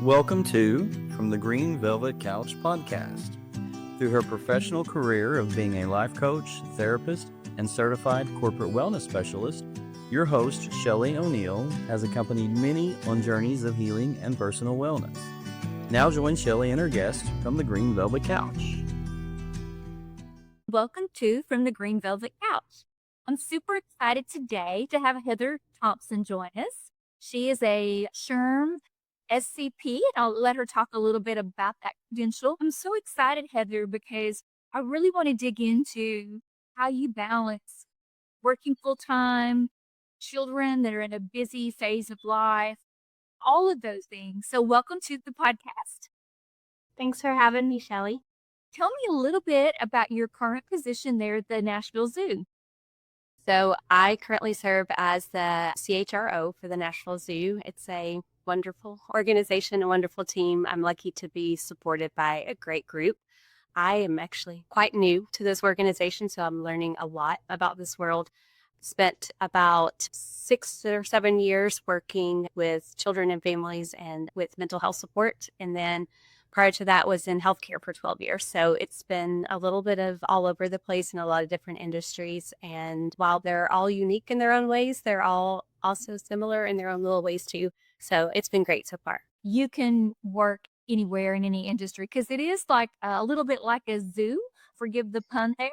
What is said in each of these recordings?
Welcome to From the Green Velvet Couch podcast. Through her professional career of being a life coach, therapist, and certified corporate wellness specialist, your host, Shelly O'Neill, has accompanied many on journeys of healing and personal wellness. Now join Shelly and her guest from the Green Velvet Couch. Welcome to From the Green Velvet Couch. I'm super excited today to have Heather Thompson join us. She is a SHRM SCP, and I'll let her talk a little bit about that credential. I'm so excited, Heather, because I really want to dig into how you balance working full-time, children that are in a busy phase of life, all of those things. So welcome to the podcast. Thanks for having me, Shelly. Tell me a little bit about your current position there at the Nashville Zoo. So I currently serve as the CHRO for the Nashville Zoo. It's a wonderful organization, a wonderful team. I'm lucky to be supported by a great group. I am actually quite new to this organization, so I'm learning a lot about this world. Spent about 6 or 7 years working with children and families and with mental health support. And then prior to that was in healthcare for 12 years. So it's been a little bit of all over the place in a lot of different industries. And while they're all unique in their own ways, they're all also similar in their own little ways too. So it's been great so far. You can work anywhere in any industry because it is like a little bit like a zoo, forgive the pun there.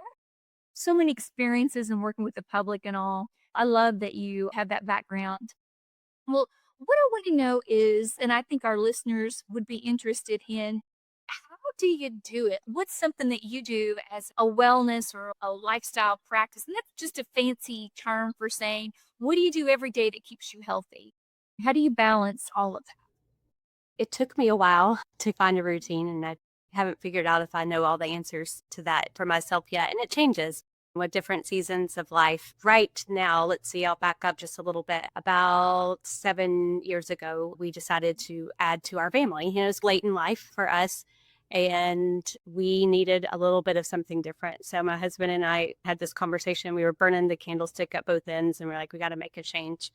So many experiences in working with the public and all. I love that you have that background. Well, what I want to know is, and I think our listeners would be interested in, how do you do it? What's something that you do as a wellness or a lifestyle practice? And that's just a fancy term for saying, what do you do every day that keeps you healthy? How do you balance all of that? It took me a while to find a routine, and I haven't figured out if I know all the answers to that for myself yet. And it changes with different seasons of life. Right now, let's see, I'll back up just a little bit. About 7 years ago, we decided to add to our family. It was late in life for us, and we needed a little bit of something different. So my husband and I had this conversation. We were burning the candlestick at both ends, and we're like, we got to make a change.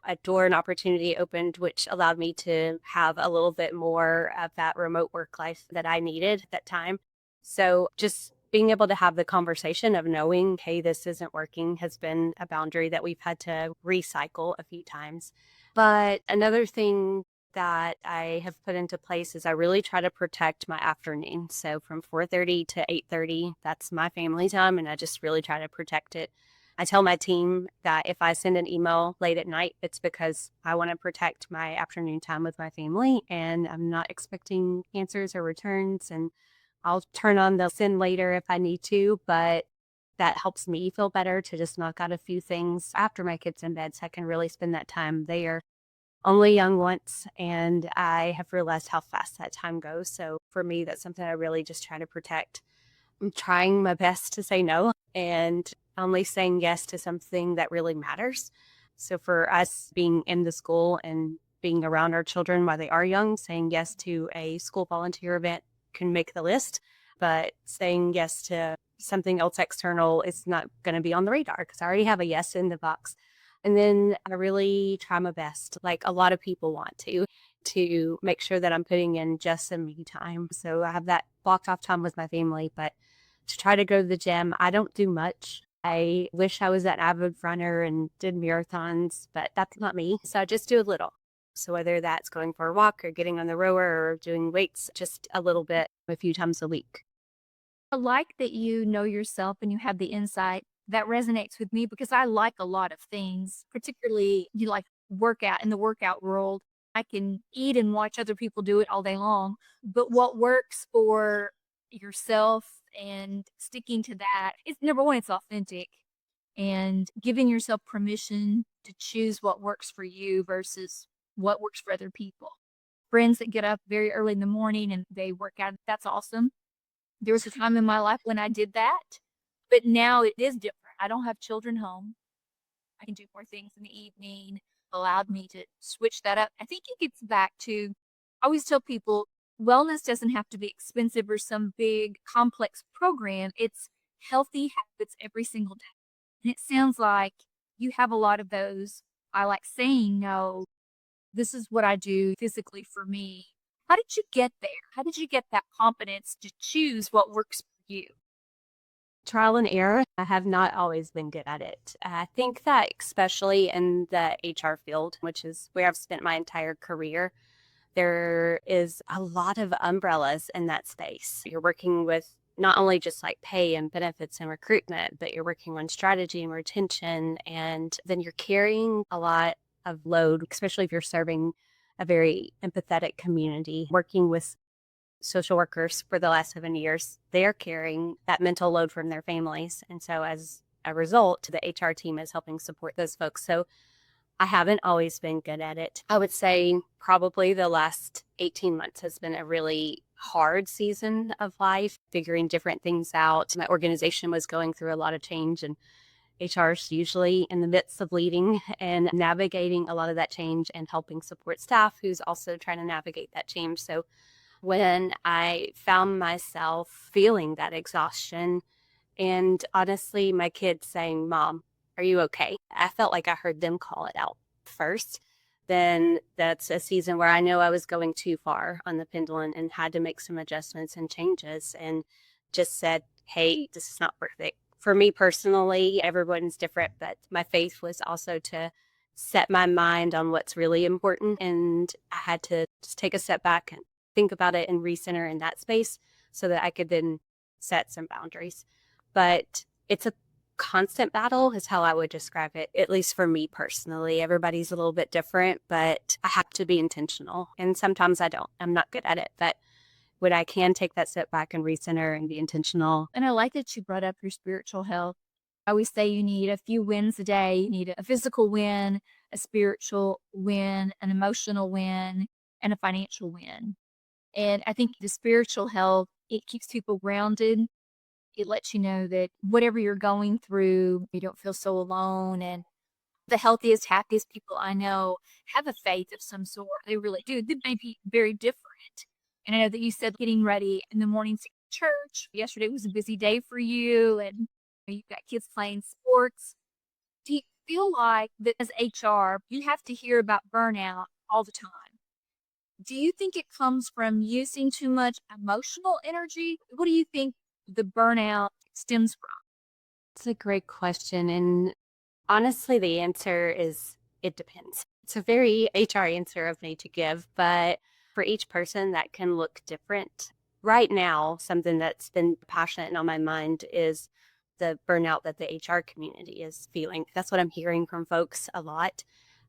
A door and opportunity opened, which allowed me to have a little bit more of that remote work life that I needed at that time. So just being able to have the conversation of knowing, hey, this isn't working has been a boundary that we've had to recycle a few times. But another thing that I have put into place is I really try to protect my afternoon. So from 4:30 to 8:30, that's my family time, and I just really try to protect it. I tell my team that if I send an email late at night, it's because I want to protect my afternoon time with my family, and I'm not expecting answers or returns, and I'll turn on the send later if I need to, but that helps me feel better to just knock out a few things after my kids in bed so I can really spend that time. They are only young once, and I have realized how fast that time goes. So for me, that's something I really just try to protect. I'm trying my best to say no and only saying yes to something that really matters. So for us being in the school and being around our children while they are young, saying yes to a school volunteer event can make the list, but saying yes to something else external is not going to be on the radar because I already have a yes in the box. And then I really try my best, like a lot of people want to make sure that I'm putting in just some me time. So I have that blocked off time with my family, but to try to go to the gym, I don't do much. I wish I was an avid runner and did marathons, but that's not me. So I just do a little. So whether that's going for a walk or getting on the rower or doing weights, just a little bit, a few times a week. I like that you know yourself and you have the insight. That resonates with me because I like a lot of things, particularly you like workout in the workout world. I can eat and watch other people do it all day long, but what works for yourself and sticking to that is number one, it's authentic and giving yourself permission to choose what works for you versus what works for other people. Friends that get up very early in the morning and they work out, that's awesome. There was a time in my life when I did that, but now it is different. I don't have children home. I can do more things in the evening, allowed me to switch that up. I think it gets back to, I always tell people, wellness doesn't have to be expensive or some big complex program. It's healthy habits every single day. And it sounds like you have a lot of those. I like saying no. This is what I do physically for me. How did you get there? How did you get that confidence to choose what works for you? Trial and error. I have not always been good at it. I think that especially in the HR field, which is where I've spent my entire career, there is a lot of umbrellas in that space. You're working with not only just like pay and benefits and recruitment, but you're working on strategy and retention. And then you're carrying a lot of load, especially if you're serving a very empathetic community, working with social workers for the last 7 years. They're carrying that mental load from their families. And so as a result, the HR team is helping support those folks. So I haven't always been good at it. I would say probably the last 18 months has been a really hard season of life, figuring different things out. My organization was going through a lot of change, and HR is usually in the midst of leading and navigating a lot of that change and helping support staff who's also trying to navigate that change. So when I found myself feeling that exhaustion, and honestly, my kids saying, "Mom, are you okay?" I felt like I heard them call it out first. Then that's a season where I know I was going too far on the pendulum and had to make some adjustments and changes, and just said, "Hey, this is not worth it." For me personally, everyone's different, but my faith was also to set my mind on what's really important. And I had to just take a step back and think about it and recenter in that space so that I could then set some boundaries. But it's a constant battle is how I would describe it, at least for me personally. Everybody's a little bit different, but I have to be intentional. And sometimes I don't. I'm not good at it. But when I can take that step back and recenter and be intentional. And I like that you brought up your spiritual health. I always say you need a few wins a day. You need a physical win, a spiritual win, an emotional win, and a financial win. And I think the spiritual health, it keeps people grounded. It lets you know that whatever you're going through, you don't feel so alone. And the healthiest, happiest people I know have a faith of some sort. They really do. They may be very different. And I know that you said getting ready in the morning to church. Yesterday was a busy day for you, and you've got kids playing sports. Do you feel like that as HR, you have to hear about burnout all the time? Do you think it comes from using too much emotional energy? What do you think the burnout stems from? It's a great question. And honestly, the answer is it depends. It's a very HR answer of me to give, but for each person that can look different. Right now, something that's been passionate and on my mind is the burnout that the HR community is feeling. That's what I'm hearing from folks a lot.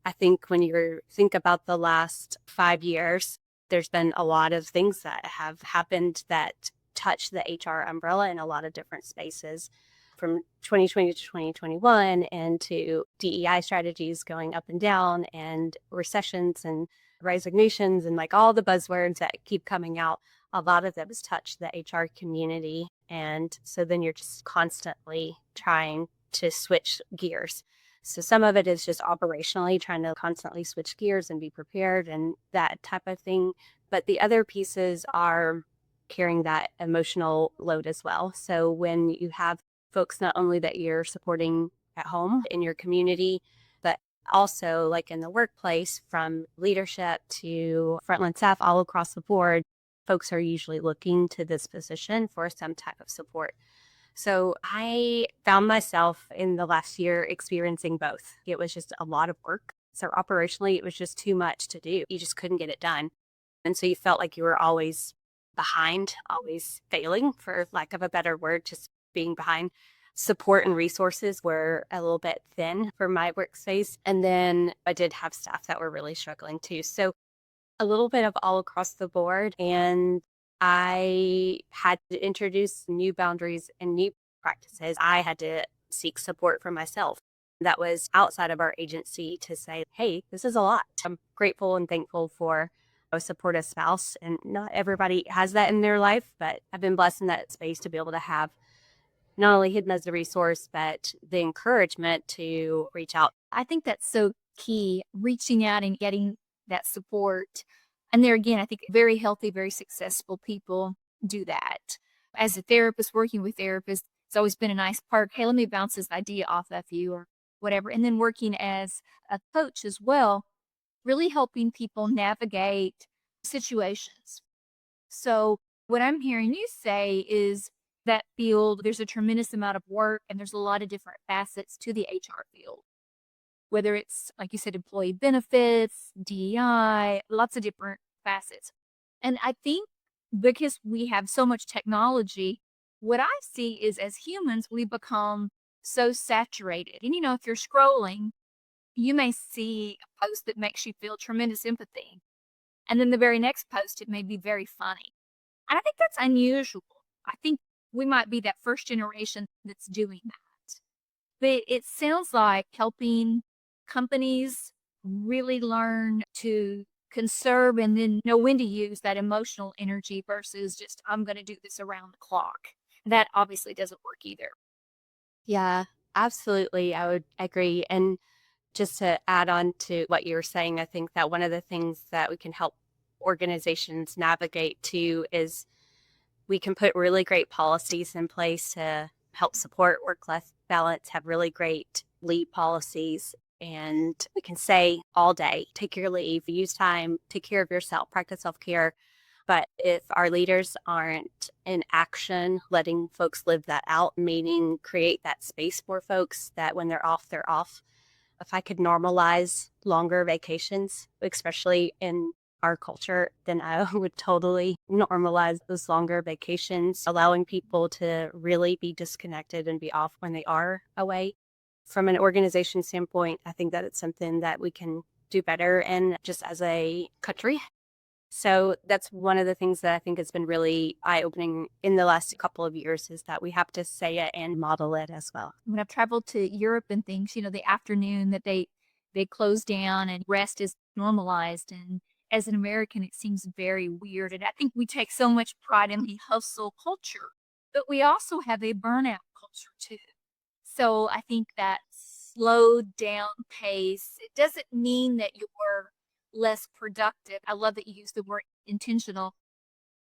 I think when you think about the last 5 years, there's been a lot of things that have happened that touch the HR umbrella in a lot of different spaces, from 2020 to 2021, and to DEI strategies going up and down, and recessions and resignations, and like all the buzzwords that keep coming out. A lot of them has touched the HR community. And so then you're just constantly trying to switch gears. So some of it is just operationally trying to constantly switch gears and be prepared and that type of thing. But the other pieces are carrying that emotional load as well. So when you have folks not only that you're supporting at home in your community, but also like in the workplace, from leadership to frontline staff all across the board, folks are usually looking to this position for some type of support. So I found myself in the last year experiencing both. It was just a lot of work. So operationally, it was just too much to do. You just couldn't get it done. And so you felt like you were always behind, always failing, for lack of a better word, just being behind. Support and resources were a little bit thin for my workspace. And then I did have staff that were really struggling too. So a little bit of all across the board. And I had to introduce new boundaries and new practices. I had to seek support for myself. That was outside of our agency to say, hey, this is a lot. I'm grateful and thankful for a supportive spouse. And not everybody has that in their life, but I've been blessed in that space to be able to have not only him as a resource, but the encouragement to reach out. I think that's so key, reaching out and getting that support. And there again, I think very healthy, very successful people do that. As a therapist, working with therapists, it's always been a nice perk. Hey, let me bounce this idea off of you or whatever. And then working as a coach as well, really helping people navigate situations. So, what I'm hearing you say is that field, there's a tremendous amount of work and there's a lot of different facets to the HR field, whether it's, like you said, employee benefits, DEI, lots of different facets. And I think because we have so much technology, what I see is as humans, we become so saturated. And, if you're scrolling, you may see a post that makes you feel tremendous empathy. And then the very next post, it may be very funny. And I think that's unusual. I think we might be that first generation that's doing that. But it sounds like helping companies really learn to conserve and then know when to use that emotional energy versus just, I'm going to do this around the clock. That obviously doesn't work either. Yeah, absolutely. I would agree. And just to add on to what you were saying, I think that one of the things that we can help organizations navigate to is we can put really great policies in place to help support work-life balance, have really great leave policies. And we can say all day, take your leave, use time, take care of yourself, practice self-care. But if our leaders aren't in action, letting folks live that out, meaning create that space for folks that when they're off, they're off. If I could normalize longer vacations, especially in our culture, then I would totally normalize those longer vacations, allowing people to really be disconnected and be off when they are away. From an organization standpoint, I think that it's something that we can do better and just as a country. So that's one of the things that I think has been really eye-opening in the last couple of years is that we have to say it and model it as well. When I've traveled to Europe and things, the afternoon that they close down and rest is normalized. And as an American, it seems very weird. And I think we take so much pride in the hustle culture, but we also have a burnout culture too. So I think that slowed down pace, it doesn't mean that you're less productive. I love that you use the word intentional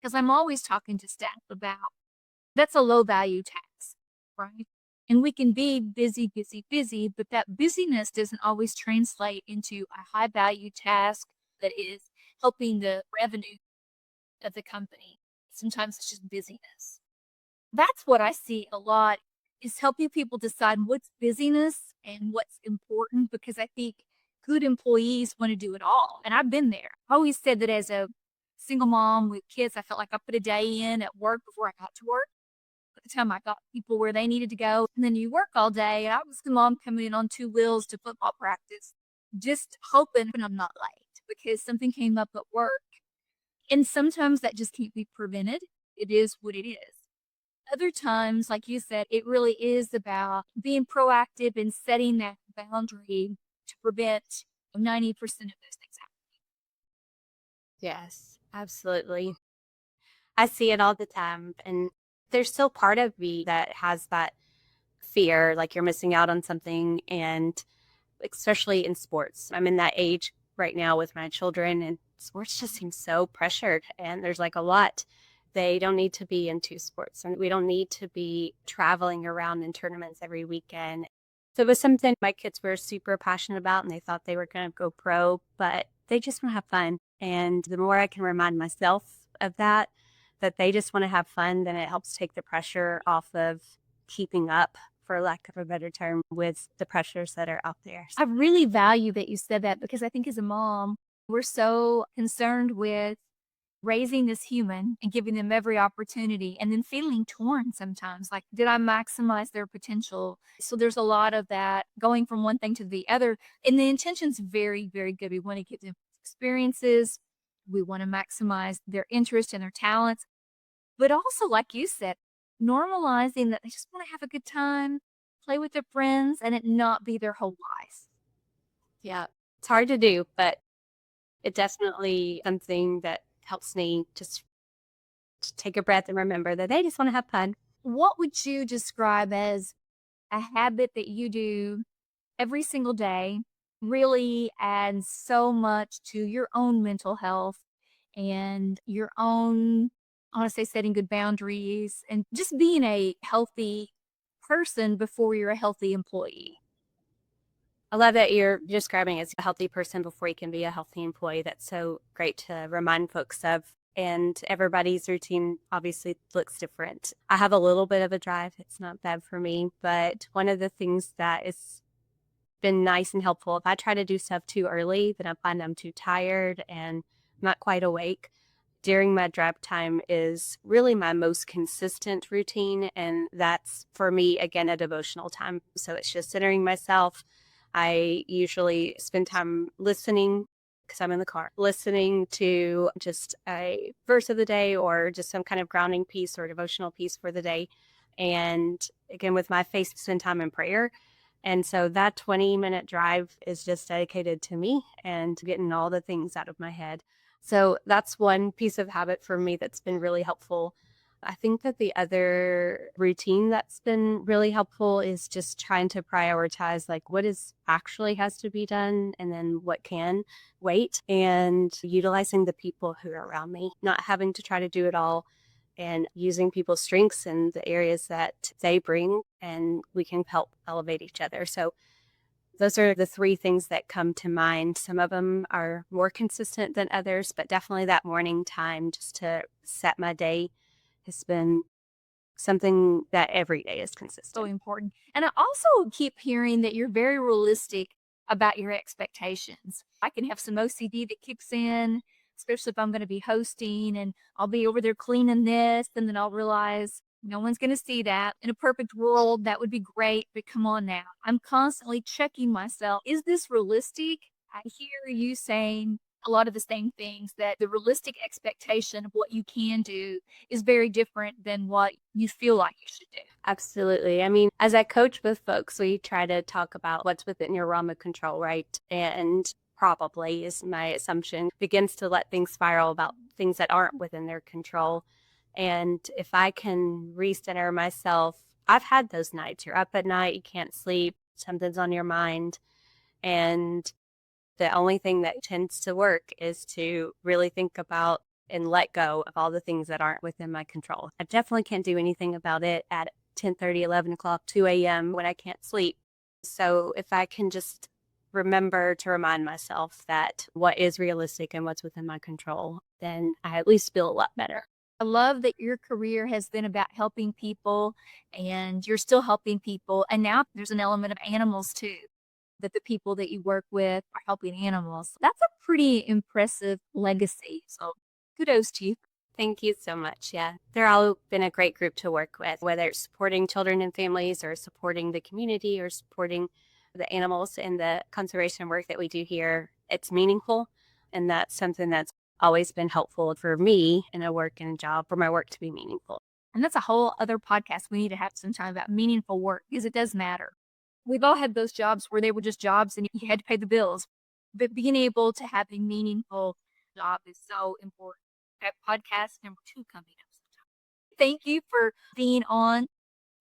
because I'm always talking to staff about that's a low value task, right? And we can be busy, busy, busy, but that busyness doesn't always translate into a high value task that is helping the revenue of the company. Sometimes it's just busyness. That's what I see a lot is helping people decide what's busyness and what's important because I think good employees want to do it all. And I've been there. I always said that as a single mom with kids, I felt like I put a day in at work before I got to work. By the time I got people where they needed to go, and then you work all day. And I was the mom coming in on two wheels to football practice, just hoping I'm not late because something came up at work. And sometimes that just can't be prevented. It is what it is. Other times, like you said, it really is about being proactive and setting that boundary to prevent 90% of those things happening. Yes, absolutely. I see it all the time. And there's still part of me that has that fear, like you're missing out on something. And especially in sports, I'm in that age right now with my children, and sports just seems so pressured. And there's like a lot. They don't need to be into sports, and we don't need to be traveling around in tournaments every weekend. So it was something my kids were super passionate about, and they thought they were going to go pro, but they just want to have fun. And the more I can remind myself of that they just want to have fun, then it helps take the pressure off of keeping up, for lack of a better term, with the pressures that are out there. I really value that you said that because I think as a mom, we're so concerned with raising this human and giving them every opportunity and then feeling torn sometimes. Like, did I maximize their potential? So there's a lot of that going from one thing to the other. And the intention's very, very good. We want to give them experiences. We want to maximize their interest and their talents. But also, like you said, normalizing that they just want to have a good time, play with their friends, and it not be their whole life. Yeah, it's hard to do, but it definitely something that helps me just take a breath and remember that they just want to have fun. What would you describe as a habit that you do every single day really adds so much to your own mental health and your own, I want to say, setting good boundaries and just being a healthy person before you're a healthy employee? I love that you're describing as a healthy person before you can be a healthy employee. That's so great to remind folks of. And everybody's routine obviously looks different. I have a little bit of a drive. It's not bad for me. But one of the things that has been nice and helpful, if I try to do stuff too early, then I find I'm too tired and not quite awake. During my drive time is really my most consistent routine. And that's for me, again, a devotional time. So it's just centering myself. I usually spend time listening because I'm in the car, listening to just a verse of the day or just some kind of grounding piece or devotional piece for the day. And again, with my face, spend time in prayer. And so that 20-minute drive is just dedicated to me and getting all the things out of my head. So that's one piece of habit for me that's been really helpful. I think that the other routine that's been really helpful is just trying to prioritize like what is actually has to be done and then what can wait, and utilizing the people who are around me, not having to try to do it all and using people's strengths and the areas that they bring, and we can help elevate each other. So those are the three things that come to mind. Some of them are more consistent than others, but definitely that morning time just to set my day has been something that every day is So consistent. important. And I also keep hearing that you're very realistic about your expectations. I can have some OCD that kicks in, especially if I'm going to be hosting and I'll be over there cleaning this, and then I'll realize no one's going to see that. In a perfect world, that would be great, but come on now. I'm constantly checking myself. Is this realistic? I hear you saying a lot of the same things, that the realistic expectation of what you can do is very different than what you feel like you should do. Absolutely. I mean, as I coach with folks, we try to talk about what's within your realm of control, right? And probably is my assumption begins to let things spiral about things that aren't within their control. And if I can recenter myself, I've had those nights. You're up at night, you can't sleep, something's on your mind. And the only thing that tends to work is to really think about and let go of all the things that aren't within my control. I definitely can't do anything about it at 10:30, 11 o'clock, 2 a.m. when I can't sleep. So if I can just remember to remind myself that what is realistic and what's within my control, then I at least feel a lot better. I love that your career has been about helping people and you're still helping people. And now there's an element of animals too, that the people that you work with are helping animals. That's a pretty impressive legacy. So kudos to you. Thank you so much. Yeah, they're all been a great group to work with, whether it's supporting children and families or supporting the community or supporting the animals and the conservation work that we do here. It's meaningful. And that's something that's always been helpful for me in a work and a job, for my work to be meaningful. And that's a whole other podcast we need to have sometime about meaningful work, because it does matter. We've all had those jobs where they were just jobs and you had to pay the bills. But being able to have a meaningful job is so important. That podcast number 2 coming up sometime. Thank you for being on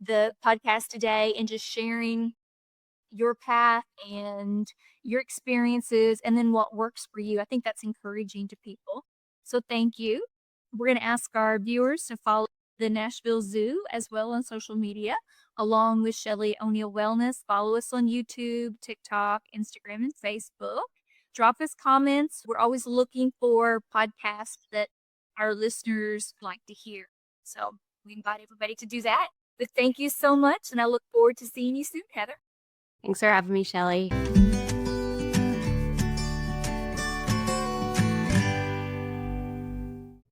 the podcast today and just sharing your path and your experiences and then what works for you. I think that's encouraging to people. So thank you. We're going to ask our viewers to follow the Nashville Zoo as well on social media, along with Shelly O'Neill Wellness. Follow us on YouTube, TikTok, Instagram, and Facebook. Drop us comments. We're always looking for podcasts that our listeners like to hear. So we invite everybody to do that. But thank you so much, and I look forward to seeing you soon, Heather. Thanks for having me, Shelly.